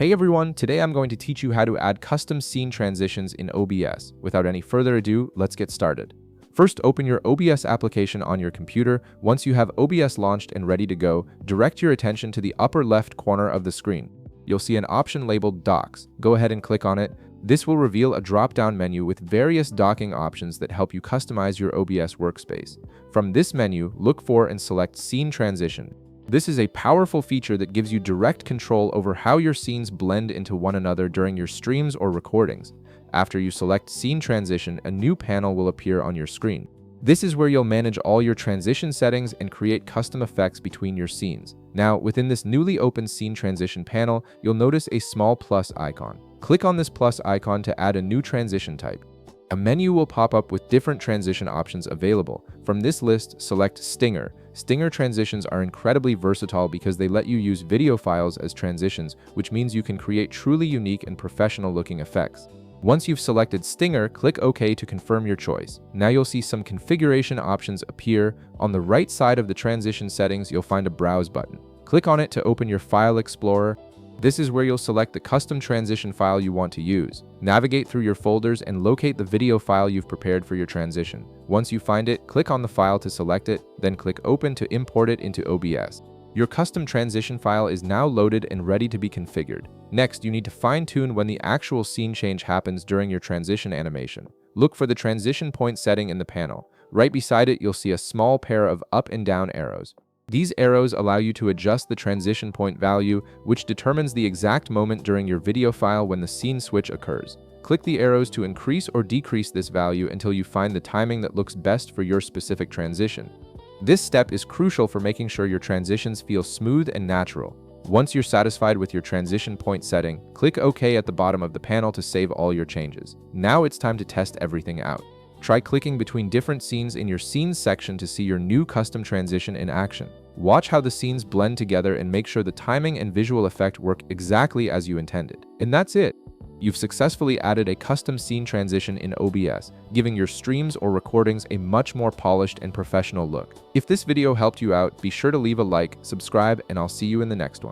Hey everyone, today I'm going to teach you how to add custom scene transitions in OBS. Without any further ado, let's get started. First, open your OBS application on your computer. Once you have OBS launched and ready to go, direct your attention to the upper left corner of the screen. You'll see an option labeled Docks. Go ahead and click on it. This will reveal a drop-down menu with various docking options that help you customize your OBS workspace. From this menu, look for and select Scene Transition. This is a powerful feature that gives you direct control over how your scenes blend into one another during your streams or recordings. After you select Scene Transition, a new panel will appear on your screen. This is where you'll manage all your transition settings and create custom effects between your scenes. Now, within this newly opened Scene Transition panel, you'll notice a small plus icon. Click on this plus icon to add a new transition type. A menu will pop up with different transition options available. From this list, select Stinger. Stinger transitions are incredibly versatile because they let you use video files as transitions, which means you can create truly unique and professional-looking effects. Once you've selected Stinger, click OK to confirm your choice. Now you'll see some configuration options appear. On the right side of the transition settings, you'll find a Browse button. Click on it to open your File Explorer. This is where you'll select the custom transition file you want to use. Navigate through your folders and locate the video file you've prepared for your transition. Once you find it, click on the file to select it, then click Open to import it into OBS. Your custom transition file is now loaded and ready to be configured. Next, you need to fine-tune when the actual scene change happens during your transition animation. Look for the transition point setting in the panel. Right beside it, you'll see a small pair of up and down arrows. These arrows allow you to adjust the transition point value, which determines the exact moment during your video file when the scene switch occurs. Click the arrows to increase or decrease this value until you find the timing that looks best for your specific transition. This step is crucial for making sure your transitions feel smooth and natural. Once you're satisfied with your transition point setting, click OK at the bottom of the panel to save all your changes. Now it's time to test everything out. Try clicking between different scenes in your Scenes section to see your new custom transition in action. Watch how the scenes blend together and make sure the timing and visual effect work exactly as you intended. And that's it! You've successfully added a custom scene transition in OBS, giving your streams or recordings a much more polished and professional look. If this video helped you out, be sure to leave a like, subscribe, and I'll see you in the next one.